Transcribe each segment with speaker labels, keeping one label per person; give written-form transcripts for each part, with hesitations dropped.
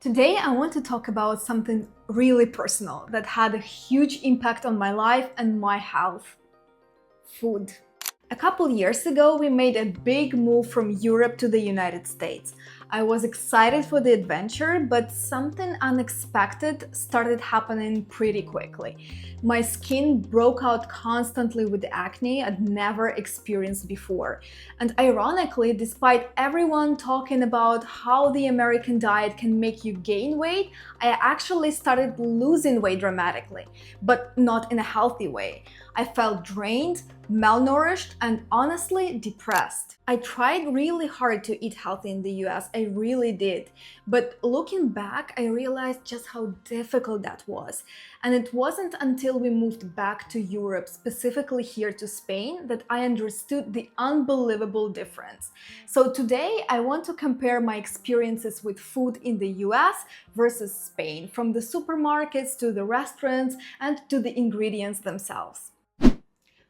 Speaker 1: Today, I want to talk about something really personal that had a huge impact on my life and my health: food. A couple years ago, we made a big move from Europe to the United States. I was excited for the adventure, but something unexpected started happening pretty quickly. My skin broke out constantly with acne I'd never experienced before. And ironically, despite everyone talking about how the American diet can make you gain weight, I actually started losing weight dramatically, but not in a healthy way. I felt drained, malnourished, and honestly depressed. I tried really hard to eat healthy in the US, I really did. But looking back, I realized just how difficult that was. And it wasn't until we moved back to Europe, specifically here to Spain, that I understood the unbelievable difference. So today, I want to compare my experiences with food in the US versus Spain, from the supermarkets to the restaurants and to the ingredients themselves.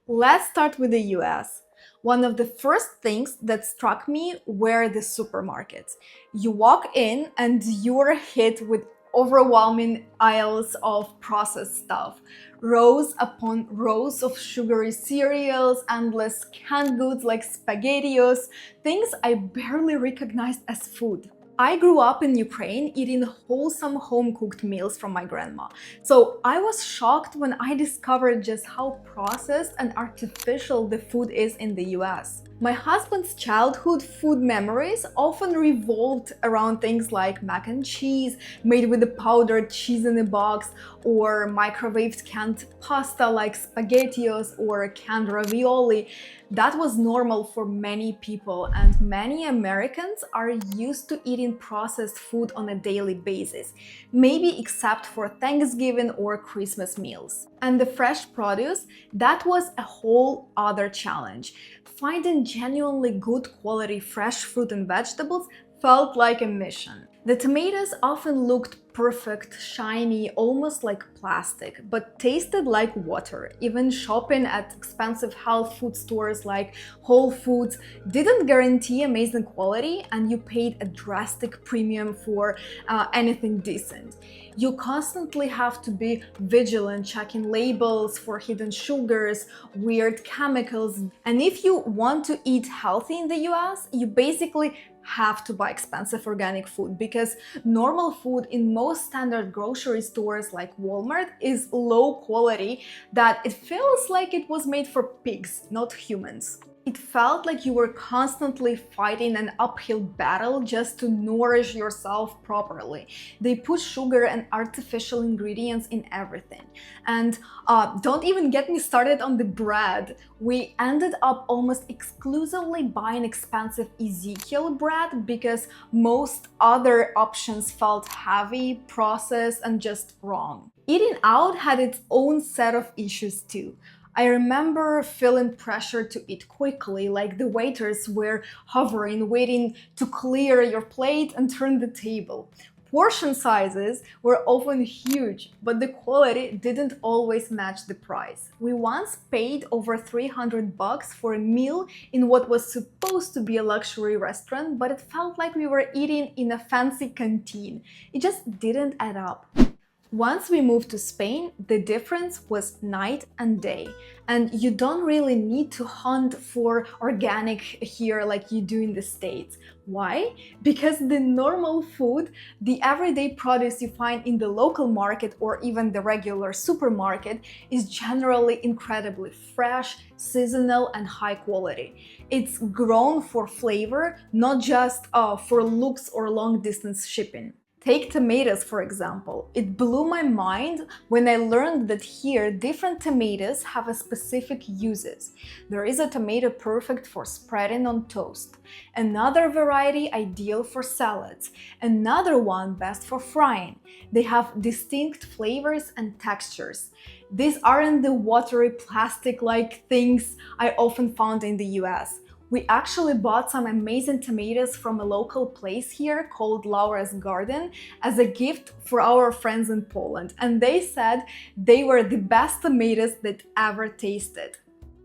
Speaker 1: Let's start with the US. One of the first things that struck me were the supermarkets. You walk in and you're hit with overwhelming aisles of processed stuff. Rows upon rows of sugary cereals, endless canned goods like SpaghettiOs, things I barely recognized as food. I grew up in Ukraine eating wholesome home-cooked meals from my grandma. So I was shocked when I discovered just how processed and artificial the food is in the US. My husband's childhood food memories often revolved around things like mac and cheese made with the powdered cheese in a box, or microwaved canned pasta like SpaghettiOs or canned ravioli. That was normal for many people, and many Americans are used to eating processed food on a daily basis, maybe except for Thanksgiving or Christmas meals. And the fresh produce, that was a whole other challenge. Finding genuinely good quality fresh fruit and vegetables felt like a mission. The tomatoes often looked perfect, shiny, almost like plastic, but tasted like water. Even shopping at expensive health food stores like Whole Foods didn't guarantee amazing quality, and you paid a drastic premium for anything decent. You constantly have to be vigilant, checking labels for hidden sugars, weird chemicals, and if you want to eat healthy in the US, you basically have to buy expensive organic food, because normal food in most standard grocery stores like Walmart is low quality, that it feels like it was made for pigs, not humans. It felt like you were constantly fighting an uphill battle just to nourish yourself properly. They put sugar and artificial ingredients in everything. And don't even get me started on the bread. We ended up almost exclusively buying expensive Ezekiel bread because most other options felt heavy, processed, and just wrong. Eating out had its own set of issues too. I remember feeling pressure to eat quickly, like the waiters were hovering, waiting to clear your plate and turn the table. Portion sizes were often huge, but the quality didn't always match the price. We once paid over $300 for a meal in what was supposed to be a luxury restaurant, but it felt like we were eating in a fancy canteen. It just didn't add up. Once we moved to Spain, the difference was night and day. And you don't really need to hunt for organic here like you do in the States. Why? Because the normal food, the everyday produce you find in the local market or even the regular supermarket, is generally incredibly fresh, seasonal, and high quality. It's grown for flavor, not just for looks or long-distance shipping. Take tomatoes, for example. It blew my mind when I learned that here different tomatoes have a specific uses. There is a tomato perfect for spreading on toast, another variety ideal for salads, another one best for frying. They have distinct flavors and textures. These aren't the watery plastic-like things I often found in the US. We actually bought some amazing tomatoes from a local place here called Laura's Garden as a gift for our friends in Poland, and they said they were the best tomatoes they'd ever tasted.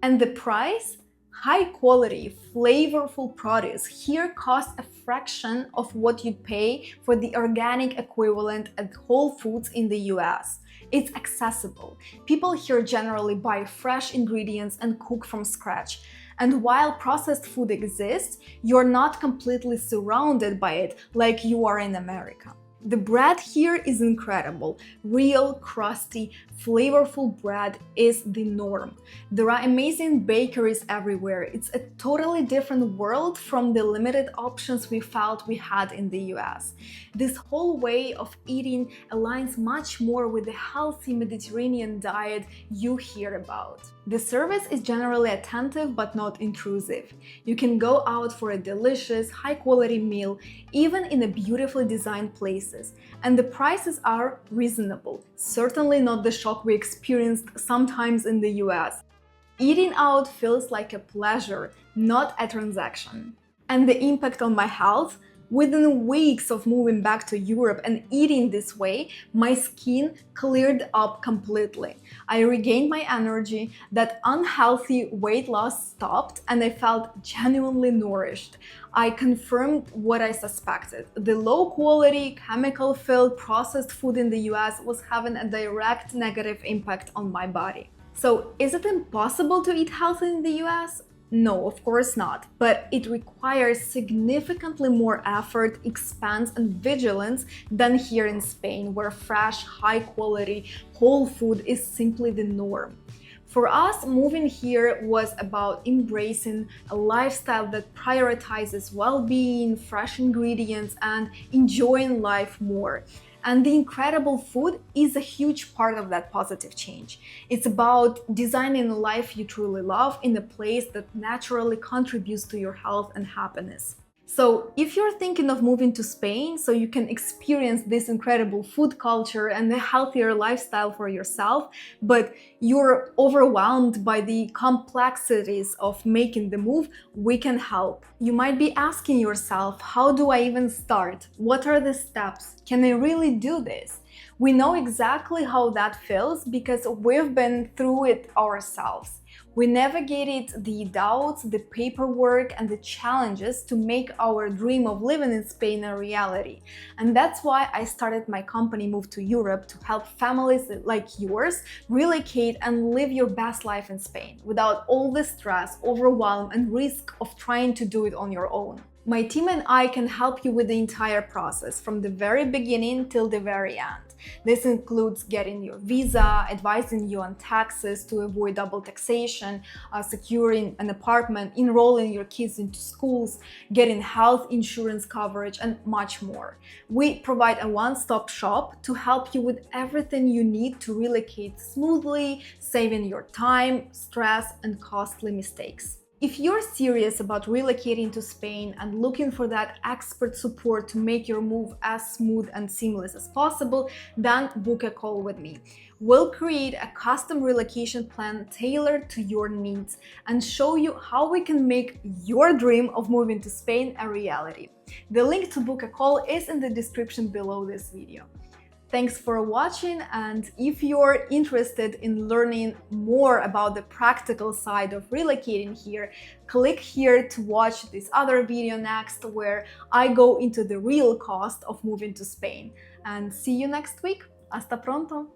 Speaker 1: And the price? High quality, flavorful produce here costs a fraction of what you'd pay for the organic equivalent at Whole Foods in the US. It's accessible. People here generally buy fresh ingredients and cook from scratch. And while processed food exists, you're not completely surrounded by it like you are in America. The bread here is incredible. Real, crusty, flavorful bread is the norm. There are amazing bakeries everywhere. It's a totally different world from the limited options we felt we had in the US. This whole way of eating aligns much more with the healthy Mediterranean diet you hear about. The service is generally attentive but not intrusive. You can go out for a delicious, high-quality meal, even in a beautifully designed places, and the prices are reasonable, certainly not the shock we experienced sometimes in the US. Eating out feels like a pleasure, not a transaction. And the impact on my health? Within weeks of moving back to Europe and eating this way, my skin cleared up completely. I regained my energy, that unhealthy weight loss stopped, and I felt genuinely nourished. I confirmed what I suspected. The low-quality, chemical-filled processed food in the US was having a direct negative impact on my body. So, is it impossible to eat healthy in the US? No, of course not, but it requires significantly more effort, expense, and vigilance than here in Spain, where fresh, high-quality, whole food is simply the norm. For us, moving here was about embracing a lifestyle that prioritizes well-being, fresh ingredients, and enjoying life more. And the incredible food is a huge part of that positive change. It's about designing a life you truly love in a place that naturally contributes to your health and happiness. So if you're thinking of moving to Spain so you can experience this incredible food culture and a healthier lifestyle for yourself, but you're overwhelmed by the complexities of making the move, we can help. You might be asking yourself, how do I even start? What are the steps? Can I really do this? We know exactly how that feels because we've been through it ourselves. We navigated the doubts, the paperwork, and the challenges to make our dream of living in Spain a reality. And that's why I started my company Move to Europe to help families like yours relocate and live your best life in Spain without all the stress, overwhelm, and risk of trying to do it on your own. My team and I can help you with the entire process from the very beginning till the very end. This includes getting your visa, advising you on taxes to avoid double taxation, securing an apartment, enrolling your kids into schools, getting health insurance coverage, and much more. We provide a one-stop shop to help you with everything you need to relocate smoothly, saving your time, stress, and costly mistakes. If you're serious about relocating to Spain and looking for that expert support to make your move as smooth and seamless as possible, then book a call with me. We'll create a custom relocation plan tailored to your needs and show you how we can make your dream of moving to Spain a reality. The link to book a call is in the description below this video. Thanks for watching, and if you're interested in learning more about the practical side of relocating here, click here to watch this other video next where I go into the real cost of moving to Spain. And see you next week. Hasta pronto!